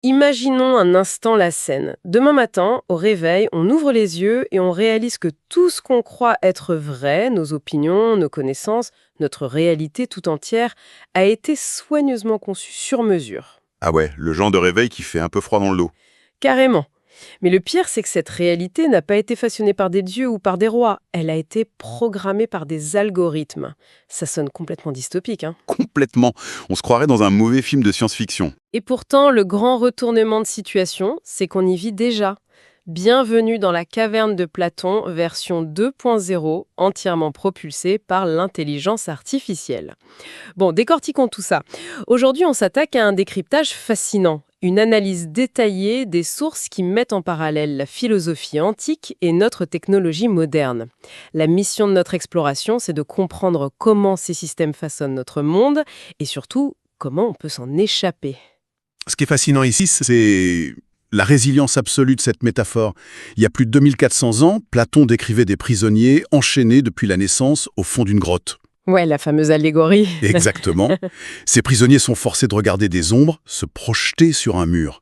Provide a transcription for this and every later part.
Imaginons un instant la scène. Demain matin, au réveil, on ouvre les yeux et on réalise que tout ce qu'on croit être vrai, nos opinions, nos connaissances, notre réalité tout entière, a été soigneusement conçu sur mesure. Ah ouais, le genre de réveil qui fait un peu froid dans le dos. Carrément. Mais le pire, c'est que cette réalité n'a pas été façonnée par des dieux ou par des rois. Elle a été programmée par des algorithmes. Ça sonne complètement dystopique, hein. Complètement. On se croirait dans un mauvais film de science-fiction. Et pourtant, le grand retournement de situation, c'est qu'on y vit déjà. Bienvenue dans la caverne de Platon, version 2.0, entièrement propulsée par l'intelligence artificielle. Bon, décortiquons tout ça. Aujourd'hui, on s'attaque à un décryptage fascinant, une analyse détaillée des sources qui mettent en parallèle la philosophie antique et notre technologie moderne. La mission de notre exploration, c'est de comprendre comment ces systèmes façonnent notre monde et surtout, comment on peut s'en échapper. Ce qui est fascinant ici, c'est la résilience absolue de cette métaphore. Il y a plus de 2400 ans, Platon décrivait des prisonniers enchaînés depuis la naissance au fond d'une grotte. Ouais, la fameuse allégorie. Exactement. Ces prisonniers sont forcés de regarder des ombres se projeter sur un mur.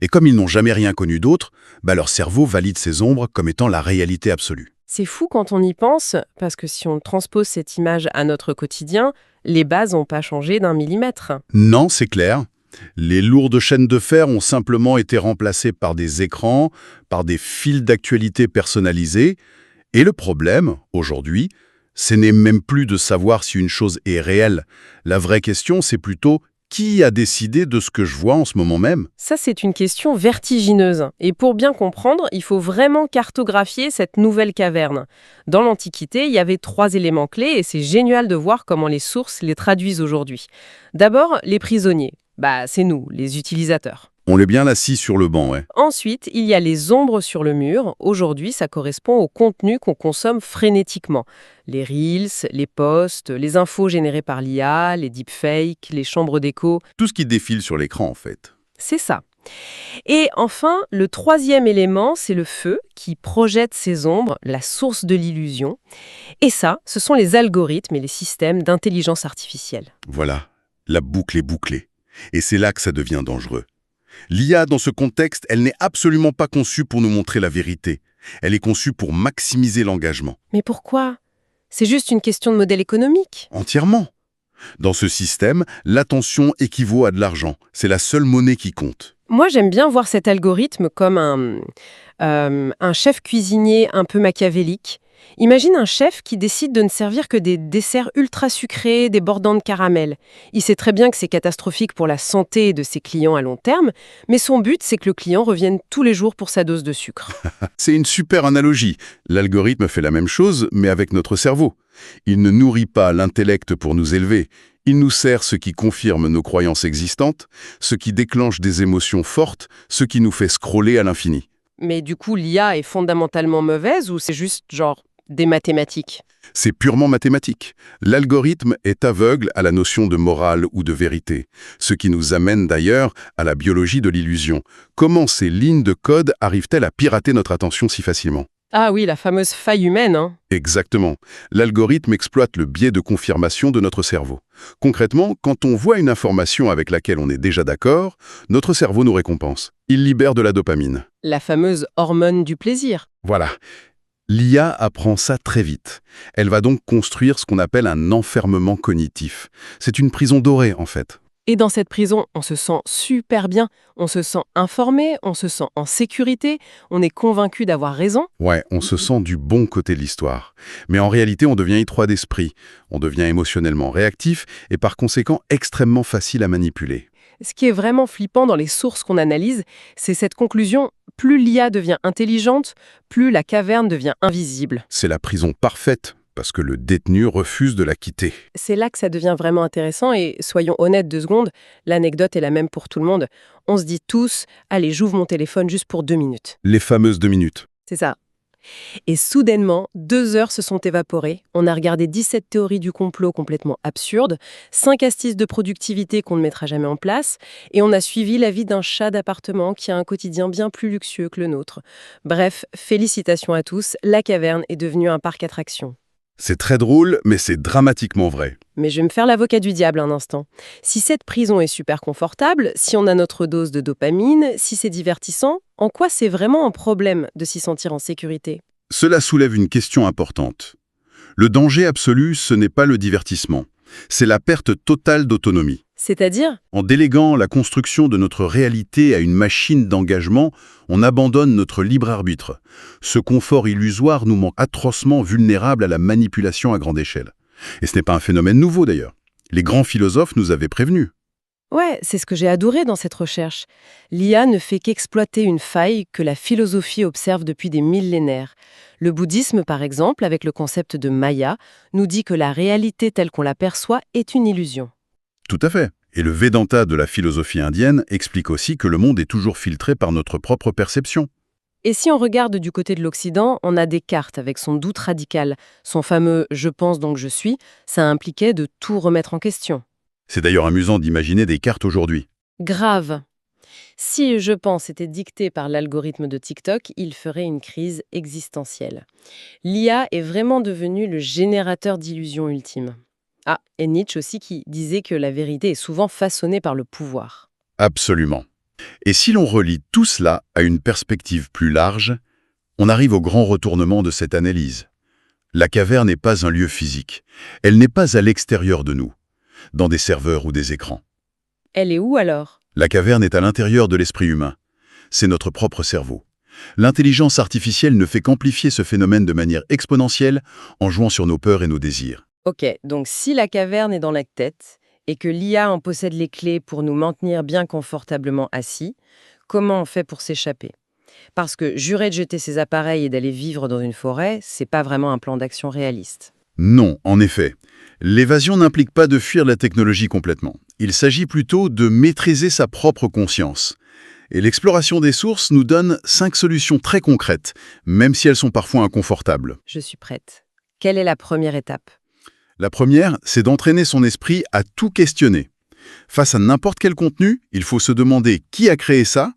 Et comme ils n'ont jamais rien connu d'autre, leur cerveau valide ces ombres comme étant la réalité absolue. C'est fou quand on y pense, parce que si on transpose cette image à notre quotidien, les bases n'ont pas changé d'un millimètre. Non, c'est clair. Les lourdes chaînes de fer ont simplement été remplacées par des écrans, par des fils d'actualité personnalisés. Et le problème, aujourd'hui, ce n'est même plus de savoir si une chose est réelle. La vraie question, c'est plutôt qui a décidé de ce que je vois en ce moment même? Ça, c'est une question vertigineuse. Et pour bien comprendre, il faut vraiment cartographier cette nouvelle caverne. Dans l'Antiquité, il y avait 3 éléments clés et c'est génial de voir comment les sources les traduisent aujourd'hui. D'abord, les prisonniers. C'est nous, les utilisateurs. On est bien assis sur le banc, ouais. Ensuite, il y a les ombres sur le mur. Aujourd'hui, ça correspond au contenu qu'on consomme frénétiquement. Les reels, les posts, les infos générées par l'IA, les deepfakes, les chambres d'écho. Tout ce qui défile sur l'écran, en fait. C'est ça. Et enfin, le 3e élément, c'est le feu qui projette ces ombres, la source de l'illusion. Et ça, ce sont les algorithmes et les systèmes d'intelligence artificielle. Voilà, la boucle est bouclée. Et c'est là que ça devient dangereux. L'IA, dans ce contexte, elle n'est absolument pas conçue pour nous montrer la vérité. Elle est conçue pour maximiser l'engagement. Mais pourquoi? C'est juste une question de modèle économique. Entièrement. Dans ce système, l'attention équivaut à de l'argent. C'est la seule monnaie qui compte. Moi, j'aime bien voir cet algorithme comme un chef cuisinier un peu machiavélique. Imagine un chef qui décide de ne servir que des desserts ultra sucrés, débordant de caramel. Il sait très bien que c'est catastrophique pour la santé de ses clients à long terme, mais son but, c'est que le client revienne tous les jours pour sa dose de sucre. C'est une super analogie. L'algorithme fait la même chose, mais avec notre cerveau. Il ne nourrit pas l'intellect pour nous élever. Il nous sert ce qui confirme nos croyances existantes, ce qui déclenche des émotions fortes, ce qui nous fait scroller à l'infini. Mais du coup, l'IA est fondamentalement mauvaise ou c'est juste genre des mathématiques? C'est purement mathématique. L'algorithme est aveugle à la notion de morale ou de vérité, ce qui nous amène d'ailleurs à la biologie de l'illusion. Comment ces lignes de code arrivent-elles à pirater notre attention si facilement? Ah oui, la fameuse faille humaine, hein. Exactement. L'algorithme exploite le biais de confirmation de notre cerveau. Concrètement, quand on voit une information avec laquelle on est déjà d'accord, notre cerveau nous récompense. Il libère de la dopamine. La fameuse hormone du plaisir. Voilà. L'IA apprend ça très vite. Elle va donc construire ce qu'on appelle un enfermement cognitif. C'est une prison dorée, en fait. Et dans cette prison, on se sent super bien, on se sent informé, on se sent en sécurité, on est convaincu d'avoir raison. Ouais, on se sent du bon côté de l'histoire. Mais en réalité, on devient étroit d'esprit. On devient émotionnellement réactif et par conséquent extrêmement facile à manipuler. Ce qui est vraiment flippant dans les sources qu'on analyse, c'est cette conclusion, plus l'IA devient intelligente, plus la caverne devient invisible. C'est la prison parfaite, parce que le détenu refuse de la quitter. C'est là que ça devient vraiment intéressant et soyons honnêtes 2 secondes, l'anecdote est la même pour tout le monde. On se dit tous, allez, j'ouvre mon téléphone juste pour 2 minutes. Les fameuses 2 minutes. C'est ça. Et soudainement, 2 heures se sont évaporées. On a regardé 17 théories du complot complètement absurdes, 5 astuces de productivité qu'on ne mettra jamais en place, et on a suivi la vie d'un chat d'appartement qui a un quotidien bien plus luxueux que le nôtre. Bref, félicitations à tous, la caverne est devenue un parc attraction. C'est très drôle, mais c'est dramatiquement vrai. Mais je vais me faire l'avocat du diable un instant. Si cette prison est super confortable, si on a notre dose de dopamine, si c'est divertissant, en quoi c'est vraiment un problème de s'y sentir en sécurité? Cela soulève une question importante. Le danger absolu, ce n'est pas le divertissement. C'est la perte totale d'autonomie. C'est-à-dire? En déléguant la construction de notre réalité à une machine d'engagement, on abandonne notre libre arbitre. Ce confort illusoire nous rend atrocement vulnérables à la manipulation à grande échelle. Et ce n'est pas un phénomène nouveau d'ailleurs. Les grands philosophes nous avaient prévenus. Ouais, c'est ce que j'ai adoré dans cette recherche. L'IA ne fait qu'exploiter une faille que la philosophie observe depuis des millénaires. Le bouddhisme, par exemple, avec le concept de Maya, nous dit que la réalité telle qu'on la perçoit est une illusion. Tout à fait. Et le Vedanta de la philosophie indienne explique aussi que le monde est toujours filtré par notre propre perception. Et si on regarde du côté de l'Occident, on a Descartes avec son doute radical. Son fameux « je pense donc je suis », ça impliquait de tout remettre en question. C'est d'ailleurs amusant d'imaginer Descartes aujourd'hui. Grave. Si je pense était dicté par l'algorithme de TikTok, il ferait une crise existentielle. L'IA est vraiment devenue le générateur d'illusions ultimes. Ah, et Nietzsche aussi qui disait que la vérité est souvent façonnée par le pouvoir. Absolument. Et si l'on relie tout cela à une perspective plus large, on arrive au grand retournement de cette analyse. La caverne n'est pas un lieu physique. Elle n'est pas à l'extérieur de nous, dans des serveurs ou des écrans. Elle est où alors? La caverne est à l'intérieur de l'esprit humain. C'est notre propre cerveau. L'intelligence artificielle ne fait qu'amplifier ce phénomène de manière exponentielle en jouant sur nos peurs et nos désirs. Ok, donc si la caverne est dans la tête et que l'IA en possède les clés pour nous maintenir bien confortablement assis, comment on fait pour s'échapper? Parce que jurer de jeter ses appareils et d'aller vivre dans une forêt, c'est pas vraiment un plan d'action réaliste. Non, en effet. L'évasion n'implique pas de fuir la technologie complètement. Il s'agit plutôt de maîtriser sa propre conscience. Et l'exploration des sources nous donne 5 solutions très concrètes, même si elles sont parfois inconfortables. Je suis prête. Quelle est la première étape? La première, c'est d'entraîner son esprit à tout questionner. Face à n'importe quel contenu, il faut se demander qui a créé ça,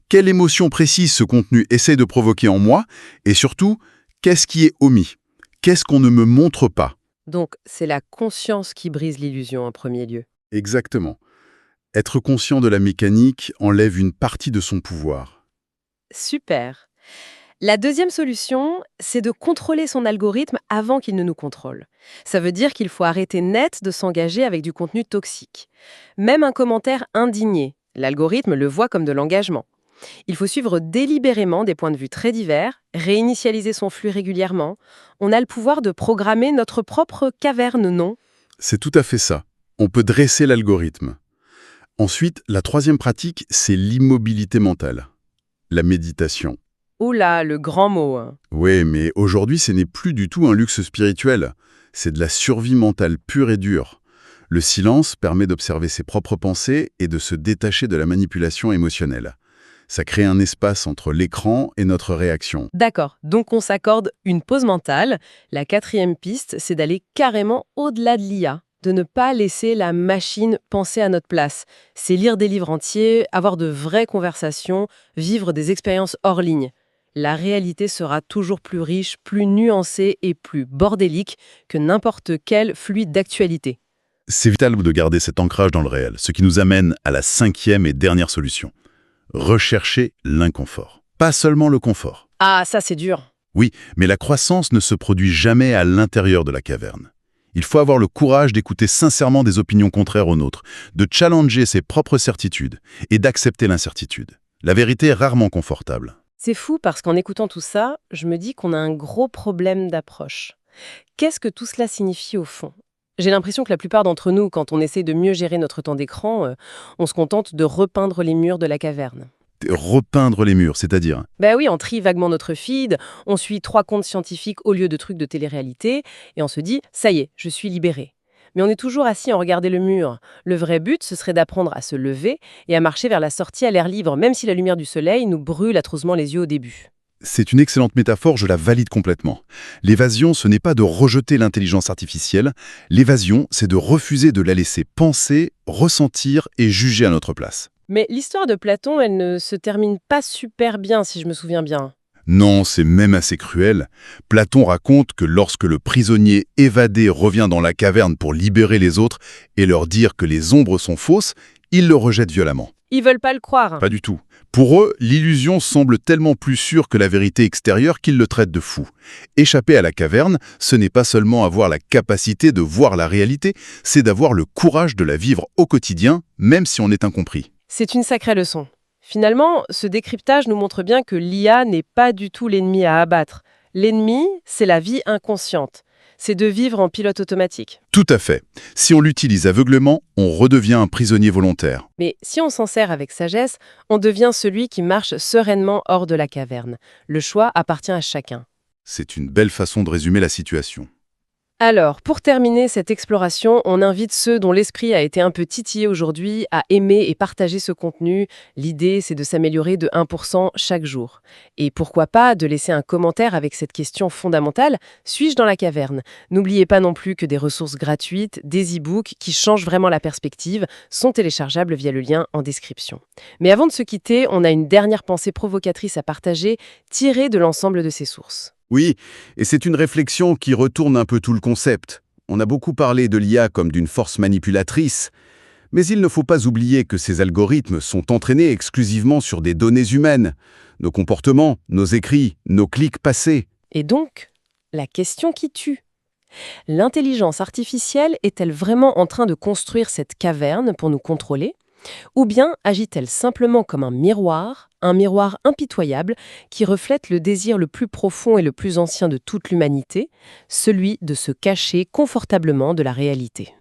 quelle émotion précise ce contenu essaie de provoquer en moi, et surtout, qu'est-ce qui est omis? Qu'est-ce qu'on ne me montre pas? Donc, c'est la conscience qui brise l'illusion en premier lieu. Exactement. Être conscient de la mécanique enlève une partie de son pouvoir. Super. La deuxième solution, c'est de contrôler son algorithme avant qu'il ne nous contrôle. Ça veut dire qu'il faut arrêter net de s'engager avec du contenu toxique. Même un commentaire indigné, l'algorithme le voit comme de l'engagement. Il faut suivre délibérément des points de vue très divers, réinitialiser son flux régulièrement. On a le pouvoir de programmer notre propre caverne, non? C'est tout à fait ça. On peut dresser l'algorithme. Ensuite, la troisième pratique, c'est l'immobilité mentale. La méditation. Oula, le grand mot. Hein. Oui, mais aujourd'hui, ce n'est plus du tout un luxe spirituel. C'est de la survie mentale pure et dure. Le silence permet d'observer ses propres pensées et de se détacher de la manipulation émotionnelle. Ça crée un espace entre l'écran et notre réaction. D'accord, donc on s'accorde une pause mentale. La quatrième piste, c'est d'aller carrément au-delà de l'IA, de ne pas laisser la machine penser à notre place. C'est lire des livres entiers, avoir de vraies conversations, vivre des expériences hors ligne. La réalité sera toujours plus riche, plus nuancée et plus bordélique que n'importe quel fluide d'actualité. C'est vital de garder cet ancrage dans le réel, ce qui nous amène à la cinquième et dernière solution. Rechercher l'inconfort. Pas seulement le confort. Ah, ça c'est dur. Oui, mais la croissance ne se produit jamais à l'intérieur de la caverne. Il faut avoir le courage d'écouter sincèrement des opinions contraires aux nôtres, de challenger ses propres certitudes et d'accepter l'incertitude. La vérité est rarement confortable. C'est fou parce qu'en écoutant tout ça, je me dis qu'on a un gros problème d'approche. Qu'est-ce que tout cela signifie au fond? J'ai l'impression que la plupart d'entre nous, quand on essaie de mieux gérer notre temps d'écran, on se contente de repeindre les murs de la caverne. Repeindre les murs, c'est-à-dire? Ben oui, on trie vaguement notre feed, on suit 3 comptes scientifiques au lieu de trucs de télé-réalité, et on se dit « ça y est, je suis libéré ». Mais on est toujours assis à regarder le mur. Le vrai but, ce serait d'apprendre à se lever et à marcher vers la sortie à l'air libre, même si la lumière du soleil nous brûle atrocement les yeux au début. C'est une excellente métaphore, je la valide complètement. L'évasion, ce n'est pas de rejeter l'intelligence artificielle. L'évasion, c'est de refuser de la laisser penser, ressentir et juger à notre place. Mais l'histoire de Platon, elle ne se termine pas super bien, si je me souviens bien. Non, c'est même assez cruel. Platon raconte que lorsque le prisonnier évadé revient dans la caverne pour libérer les autres et leur dire que les ombres sont fausses, il le rejette violemment. Ils veulent pas le croire. Pas du tout. Pour eux, l'illusion semble tellement plus sûre que la vérité extérieure qu'ils le traitent de fou. Échapper à la caverne, ce n'est pas seulement avoir la capacité de voir la réalité, c'est d'avoir le courage de la vivre au quotidien, même si on est incompris. C'est une sacrée leçon. Finalement, ce décryptage nous montre bien que l'IA n'est pas du tout l'ennemi à abattre. L'ennemi, c'est la vie inconsciente. C'est de vivre en pilote automatique. Tout à fait. Si on l'utilise aveuglément, on redevient un prisonnier volontaire. Mais si on s'en sert avec sagesse, on devient celui qui marche sereinement hors de la caverne. Le choix appartient à chacun. C'est une belle façon de résumer la situation. Alors, pour terminer cette exploration, on invite ceux dont l'esprit a été un peu titillé aujourd'hui à aimer et partager ce contenu. L'idée, c'est de s'améliorer de 1% chaque jour. Et pourquoi pas de laisser un commentaire avec cette question fondamentale, suis-je dans la caverne? N'oubliez pas non plus que des ressources gratuites, des e-books qui changent vraiment la perspective, sont téléchargeables via le lien en description. Mais avant de se quitter, on a une dernière pensée provocatrice à partager, tirée de l'ensemble de ces sources. Oui, et c'est une réflexion qui retourne un peu tout le concept. On a beaucoup parlé de l'IA comme d'une force manipulatrice, mais il ne faut pas oublier que ces algorithmes sont entraînés exclusivement sur des données humaines, nos comportements, nos écrits, nos clics passés. Et donc, la question qui tue. L'intelligence artificielle est-elle vraiment en train de construire cette caverne pour nous contrôler? Ou bien agit-elle simplement comme un miroir impitoyable qui reflète le désir le plus profond et le plus ancien de toute l'humanité, celui de se cacher confortablement de la réalité?